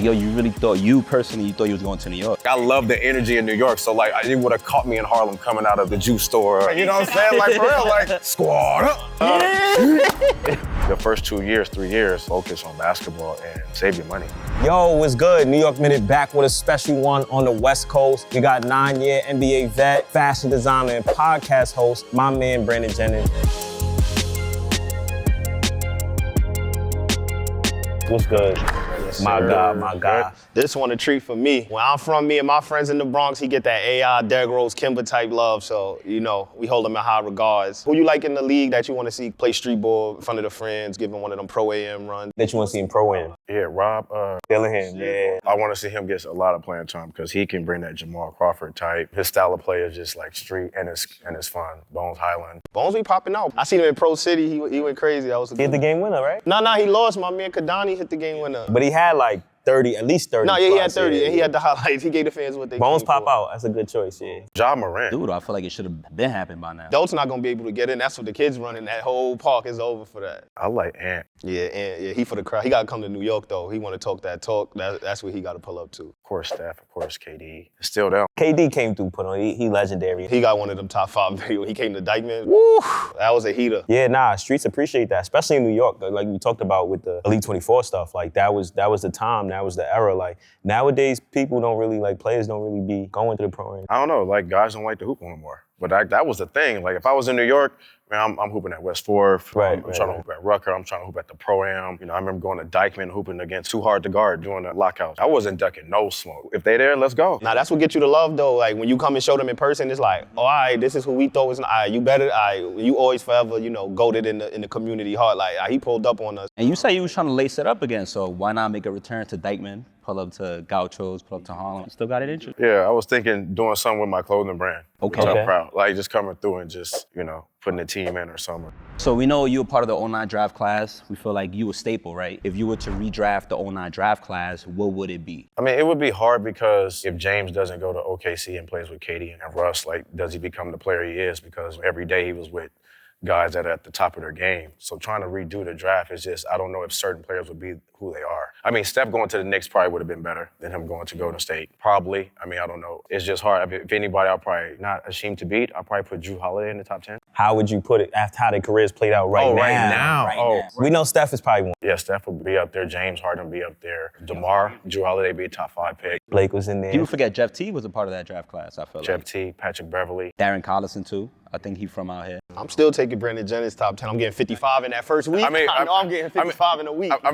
Yo, you really thought, you personally, you thought you was going to New York? I love the energy in New York, so like, it would have caught me in Harlem coming out of the juice store. You know what I'm saying? Like, for real, like, squad up. The first 2 years, 3 years, focus on basketball and save your money. Yo, what's good? New York Minute back with a special one on the West Coast. We got 9-year NBA vet, fashion designer, and podcast host, my man, Brandon Jennings. What's good? Yes, my sir. God, my God. This one a treat for me. Where I'm from, me and my friends in the Bronx, he get that AI, Derrick Rose, Kimber type love. So, you know, we hold him in high regards. Who you like in the league that you want to see play street ball in front of the friends, giving one of them pro AM runs? That you want to see in pro AM? Yeah, Rob. Dillingham, yeah. I want to see him get a lot of playing time because he can bring that Jamal Crawford type. His style of play is just like street and it's fun. Bones Highland. Bones be popping out. I seen him in Pro City. He went crazy. That was he hit the game winner, right? No, he lost. My man Kadani hit the game winner. But he had like 30, at least 30. No, yeah, he had 30, and he had the highlights. He gave the fans what they Bones pop for. Out. That's a good choice, yeah. Ja Morant. Dude, I feel like it should have been happened by now. Adults not gonna be able to get in. That's what the kids running. That whole park is over for that. I like Ant. Yeah, he for the crowd. He gotta come to New York though. He wanna talk that talk. That's what he gotta pull up to. Of course, Steph. Of course, KD. It's still them. KD came through, put on. He legendary. He got one of them top 5 videos. He came to Dykeman. Woo! That was a heater. Yeah, nah. Streets appreciate that, especially in New York. Like we talked about with the Elite 24 stuff. Like that was the time. That was the era. Like nowadays, people don't really like players don't really be going to the pro. I don't know. Like guys don't like to hoop anymore. But that was the thing. Like if I was in New York, man, I'm hooping at West 4th. I'm trying to hoop at Rucker. I'm trying to hoop at the Pro-Am. You know, I remember going to Dykeman hooping against Too Hard to Guard during the lockouts. I wasn't ducking no smoke. If they there, let's go. Nah, that's what gets you the love though. Like when you come and show them in person, it's like, oh, all right, this is who we thought was. All right, you better. All right, you always forever, you know, goated in the community heart. Like he pulled up on us. And you say you was trying to lace it up again, so why not make a return to Dykeman? Pull up to Gauchos, pull up to Harlem. Still got it interesting. Yeah, I was thinking doing something with my clothing brand. Okay. Which I'm proud. Like just coming through and just, you know, putting the team in or something. So we know you were part of the 09 draft class. We feel like you a staple, right? If you were to redraft the 09 draft class, what would it be? I mean, it would be hard because if James doesn't go to OKC and plays with KD and Russ, like, does he become the player he is? Because every day he was with guys that are at the top of their game. So trying to redo the draft is just, I don't know if certain players would be who they are. I mean, Steph going to the Knicks probably would have been better than him going to Golden State. Probably. I mean, I don't know. It's just hard. I mean, if anybody I'll probably not ashamed to beat, I'll probably put Drew Holiday in the top 10. How would you put it after how their careers played out right now? Right now. We know Steph is probably one. Yeah, Steph would be up there. James Harden would be up there. DeMar, Drew Holiday be a top 5 pick. Blake was in there. People forget Jeff T was a part of that draft class, I feel Jeff T, Patrick Beverly. Darren Collison, too. I think he from out here. I'm still taking Brandon Jennings top 10. I'm getting 55 in that first week. I know I'm getting 55 in a week. I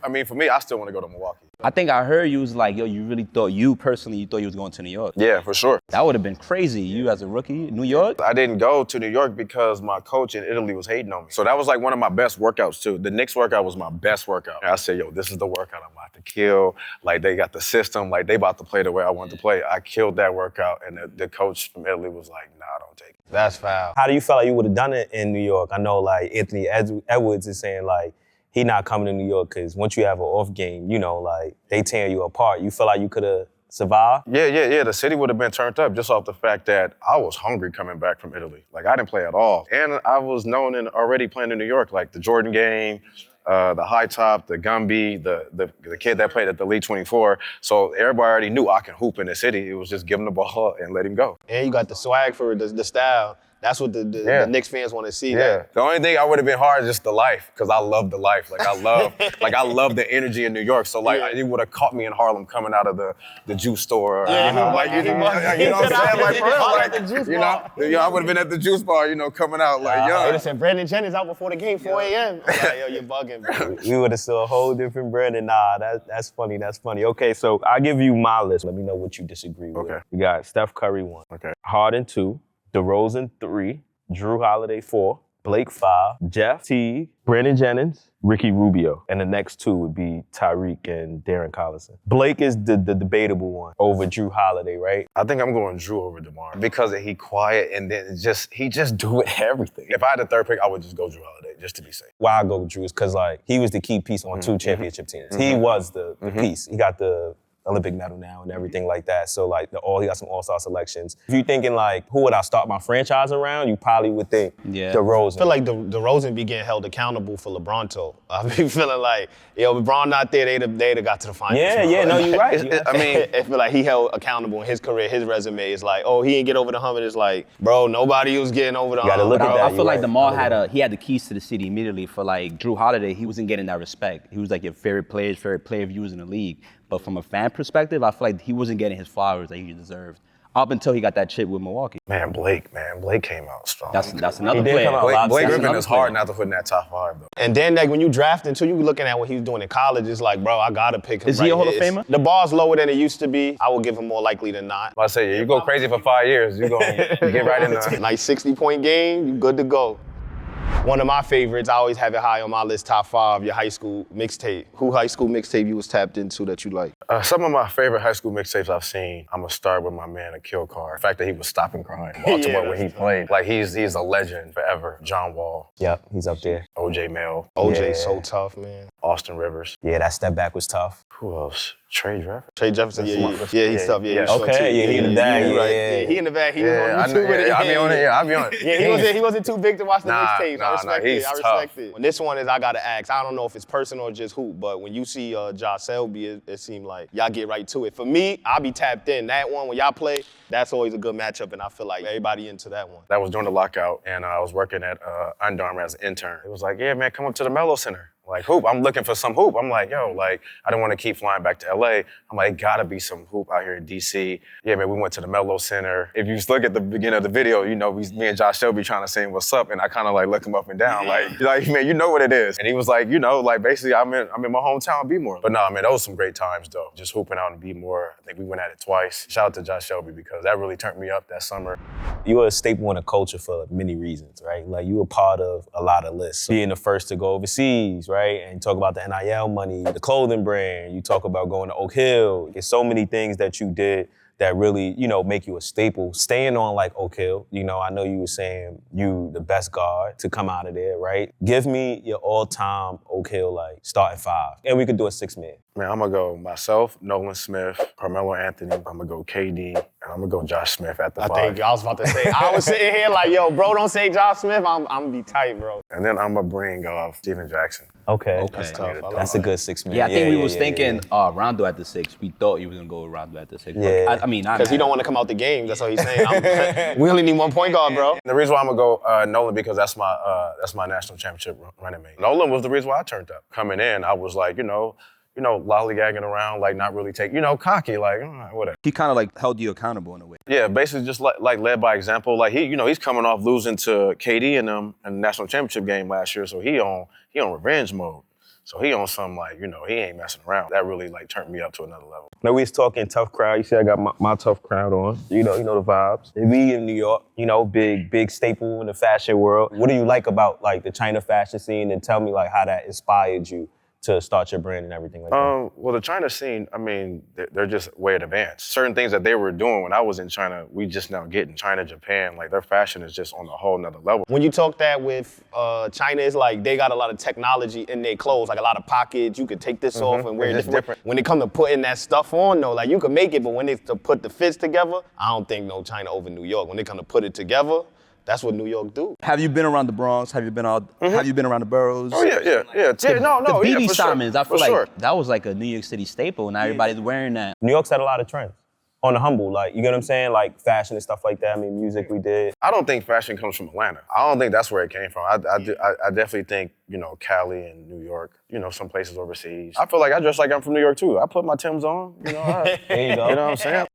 mean, for me, I still want to go to Milwaukee. I think I heard you was like, yo, you really thought, you personally, you thought you was going to New York. Yeah, for sure. That would have been crazy, you as a rookie, New York? I didn't go to New York because my coach in Italy was hating on me. So that was like one of my best workouts too. The Knicks workout was my best workout. I said, yo, this is the workout I'm about to kill. Like they got the system, like they about to play the way I want to play. I killed that workout and the coach from Italy was like, nah, don't take it. That's foul. How do you feel like you would have done it in New York? I know like Anthony Edwards is saying like, he not coming to New York because once you have an off game, you know, like they tear you apart. You feel like you could have survived? Yeah. The city would have been turned up just off the fact that I was hungry coming back from Italy. Like I didn't play at all. And I was known and already playing in New York, like the Jordan game, the high top, the Gumby, the kid that played at the Elite 24. So everybody already knew I can hoop in the city. It was just give him the ball and let him go. And you got the swag for the style. That's what the Knicks fans want to see. Yeah. The only thing I would have been hard is just the life, because I love the life. Like I love the energy in New York. So like it would have caught me in Harlem coming out of the juice store. You know what I'm saying? Like for real, like I would have been at the juice bar, coming out like They just said Brandon Jennings out before the game, 4 a.m. Like, yo, you're bugging, bro. We would have saw a whole different Brandon. Nah, that's funny. That's funny. Okay, so I'll give you my list. Let me know what you disagree with. Okay. You got Steph Curry 1. Okay. Harden 2. DeRozan 3, Drew Holiday 4, Blake 5, Jeff T, Brandon Jennings, Ricky Rubio. And the next 2 would be Tyreek and Darren Collison. Blake is the debatable one over Drew Holiday, right? I think I'm going Drew over DeMar because he quiet and then he just do everything. If I had a third pick, I would just go Drew Holiday just to be safe. Why I go with Drew is because like he was the key piece on 2 championship teams. He was the piece. He got the Olympic medal now and everything like that. So like he got some all-star selections. If you're thinking like, who would I start my franchise around? You probably would think DeRozan. I feel like DeRozan be getting held accountable for LeBron too. I be feeling like, LeBron not there, they'd have got to the finals. Yeah, no, you're right. I mean, I feel like he held accountable in his career. His resume is like, he didn't get over the hump. And it's like, bro, nobody was getting over the hump. Gotta look at that. I feel like DeMar had the keys to the city immediately. For like Drew Holiday, he wasn't getting that respect. He was like your favorite player if you was in the league. But from a fan perspective, I feel like he wasn't getting his flowers that he deserved. Up until he got that chip with Milwaukee. Man, Blake came out strong. That's another player. Blake Griffin is hard not to put in that top 5 though. And then like when you draft until you looking at what he was doing in college, it's like, bro, I gotta pick him. Is he a Hall of Famer? The bar's lower than it used to be. I will give him more likely than not. I say, you go crazy for 5 years, you get right in there. Nice 60-point game, you good to go. One of my favorites, I always have it high on my list, top 5, your high school mixtape. Who high school mixtape you was tapped into that you like? Some of my favorite high school mixtapes I've seen, I'm gonna start with my man, Akil Carr. The fact that he was stopping crying in Baltimore when he played. Like, he's a legend forever. John Wall. Yep, he's up there. O.J. Mel. OJ's so tough, man. Austin Rivers. Yeah, that step back was tough. Who else? Trey Jefferson. Trey Jefferson, he's tough. Yeah, he in the bag. Yeah, he in the bag. He was on YouTube with it. I'll be on it. Yeah, he wasn't too big to watch the mixtapes. I respect it. He's I respect it. When this one is, I gotta ask. I don't know if it's personal or just hoop, but when you see Josh Selby, it seemed like y'all get right to it. For me, I'll be tapped in. That one, when y'all play, that's always a good matchup, and I feel like everybody into that one. That was during the lockout, and I was working at Under Armour as an intern. It was like, yeah, man, come up to the Mello Center. Like, hoop. I'm looking for some hoop. I'm like, yo, like, I don't want to keep flying back to LA. I'm like, gotta be some hoop out here in DC. Yeah, man, we went to the Mello Center. If you just look at the beginning of the video, me and Josh Shelby trying to say what's up, and I kind of like look him up and down, like, man, you know what it is. And he was like, like basically I'm in my hometown, Bmore. But no, man, those were some great times though. Just hooping out in Bmore. I think we went at it twice. Shout out to Josh Shelby because that really turned me up that summer. You were a staple in the culture for many reasons, right? Like you were part of a lot of lists. Being the first to go overseas, right? And talk about the NIL money, the clothing brand. You talk about going to Oak Hill. There's so many things that you did that really, make you a staple. Staying on like Oak Hill, I know you were saying you the best guard to come out of there, right? Give me your all-time Oak Hill like starting 5. And we could do a 6-man. Man, I'm gonna go myself, Nolan Smith, Carmelo Anthony, I'm gonna go KD, and I'm gonna go Josh Smith at the 5. I was about to say, I was sitting here like, yo, bro, don't say Josh Smith, I'm gonna be tight, bro. And then I'm gonna bring Steven Jackson. Okay. That's tough. That's a good 6-man. Yeah, I think we was thinking Rondo at the 6. We thought you was gonna go with Rondo at the 6. Yeah. I mean, because he don't want to come out the game. That's what he's saying. We only need one point guard, bro. The reason why I'm gonna go Nolan because that's my national championship running mate. Nolan was the reason why I turned up. Coming in, I was like, lollygagging around, like not really cocky, like whatever. He kind of like held you accountable in a way. Yeah, basically just like led by example. Like he's coming off losing to KD and them in the national championship game last year, so he on revenge mode. So he on some like, he ain't messing around. That really like turned me up to another level. Now we was talking tough crowd. You see I got my tough crowd on. You know the vibes. And we in New York, big staple in the fashion world. What do you like about like the China fashion scene? And tell me like how that inspired you to start your brand and everything like that? Well, the China scene, I mean, they're just way advanced. Certain things that they were doing when I was in China, we just now get in China, Japan, like their fashion is just on a whole nother level. When you talk that with China, it's like they got a lot of technology in their clothes, like a lot of pockets. You could take this off and wear it different. When it comes to putting that stuff on, though, like you can make it, but when it's to put the fits together, I don't think no China over New York. When they come to put it together, that's what New York do. Have you been around the Bronx? Have you been out? Have you been around the boroughs? Oh yeah. The BB for Simons, sure. I feel like that was like a New York City staple, and now everybody's wearing that. New York's had a lot of trends. On the humble, like, you get what I'm saying? Like fashion and stuff like that. I mean, music we did. I don't think fashion comes from Atlanta. I don't think that's where it came from. I definitely think, Cali and New York, some places overseas. I feel like I dress like I'm from New York too. I put my Timbs on, There you go. You know what I'm saying?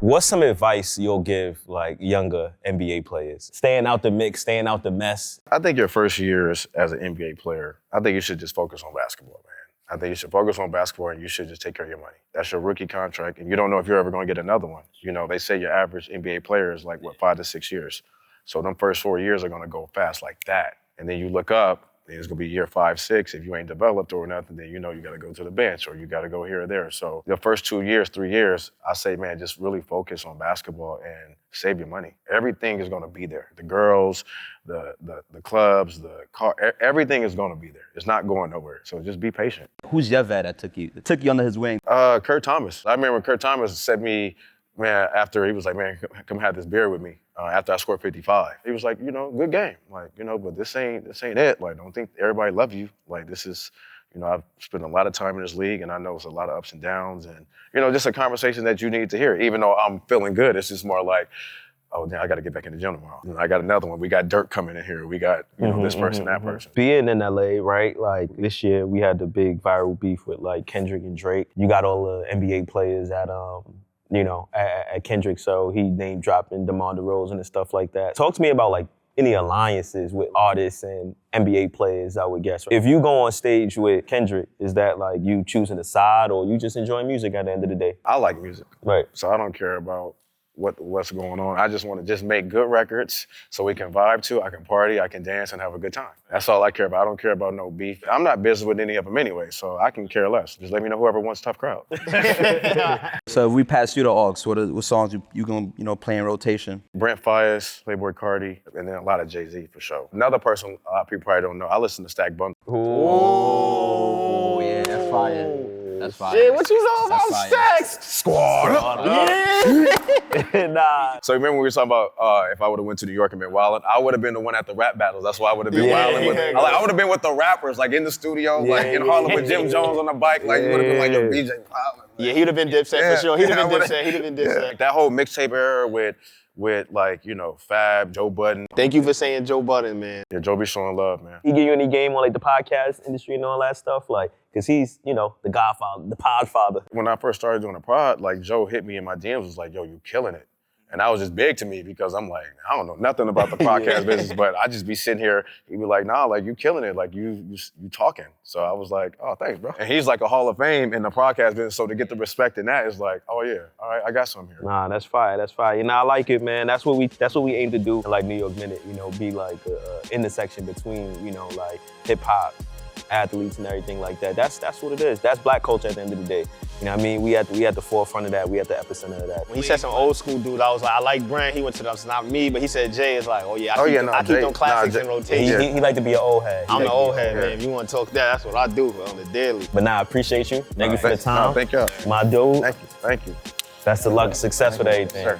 What's some advice you'll give like younger NBA players? Staying out the mix, staying out the mess. I think your first years as an NBA player, I think you should just focus on basketball, man. I think you should focus on basketball and you should just take care of your money. That's your rookie contract and you don't know if you're ever gonna get another one. They say your average NBA player is like, 5 to 6 years. So them first 4 years are gonna go fast like that. And then you look up Then it's gonna be year 5, 6. If you ain't developed or nothing, then you know you gotta go to the bench or you gotta go here or there. So the first 2 years, 3 years, I say, man, just really focus on basketball and save your money. Everything is gonna be there. The girls, the clubs, the car, everything is gonna be there. It's not going nowhere. So just be patient. Who's your vet that took you under his wing? Kurt Thomas. I remember Kurt Thomas said me, man, after he was like, man, come have this beer with me. After I scored 55, he was like, good game. Like, but this ain't it. Like, don't think everybody love you. Like, this is, I've spent a lot of time in this league and I know it's a lot of ups and downs and, just a conversation that you need to hear. Even though I'm feeling good, it's just more like, oh, damn, I got to get back in the gym tomorrow. I got another one. We got Dirk coming in here. We got, this person, that person. Being in LA, right? Like this year, we had the big viral beef with like Kendrick and Drake. You got all the NBA players at Kendrick, so he name dropping DeMar DeRozan and stuff like that. Talk to me about like any alliances with artists and NBA players, I would guess. If you go on stage with Kendrick, is that like you choosing a side or you just enjoying music at the end of the day? I like music. Right. So I don't care about what's going on. I just want to just make good records so we can vibe to, I can party, I can dance and have a good time. That's all I care about. I don't care about no beef. I'm not business with any of them anyway, so I can care less. Just let me know whoever wants Tough Crowd. So if we pass you the aux, what songs you gonna play in rotation? Brent Fayez, Playboy Cardi, and then a lot of Jay-Z for sure. Another person a lot of people probably don't know, I listen to Stack Bundle. Oh, yeah, that's fire. That's fire. Yeah, what you know about Stacks? Squad. Yeah. Nah. So remember when we were talking about if I would have went to New York and been wildin', I would have been the one at the rap battles. That's why I would have been wildin'. I would have been with the rappers, like in the studio, like in Harlem with Jim Jones on the bike. Like you would have been like, yo, BJ wildin'. Yeah, he'd have been Dipset for sure. He'd have been Dipset. That whole mixtape era with like, Fab, Joe Budden. Thank you for saying Joe Budden, man. Yeah, Joe be showing love, man. He give you any game on like the podcast industry and all that stuff? Like, cause he's, the godfather, the podfather. When I first started doing the pod, like Joe hit me in my DMs, was like, yo, you killing it. And that was just big to me because I'm like, I don't know nothing about the podcast business, but I just be sitting here, he'd be like, nah, like you killing it, like you talking. So I was like, oh, thanks, bro. And he's like a Hall of Fame in the podcast business, so to get the respect in that is like, oh yeah, all right, I got some here. Nah, that's fire, that's fire. I like it, man. That's what we aim to do in like New York Minute, be like a intersection between, like hip hop, athletes and everything like that. That's what it is. That's black culture at the end of the day. We at the forefront of that. We at the epicenter of that. When he said some old school dude, I was like, I like Brent. He went to it's not me, but he said Jay is like, I keep them classics in rotation. He like to be an old head. I'm the old head, man. If you want to talk that's what I do on the daily. But I appreciate you. Thank you for the time. Thank you. My dude. Thank you. Best of luck and success with everything. Sure.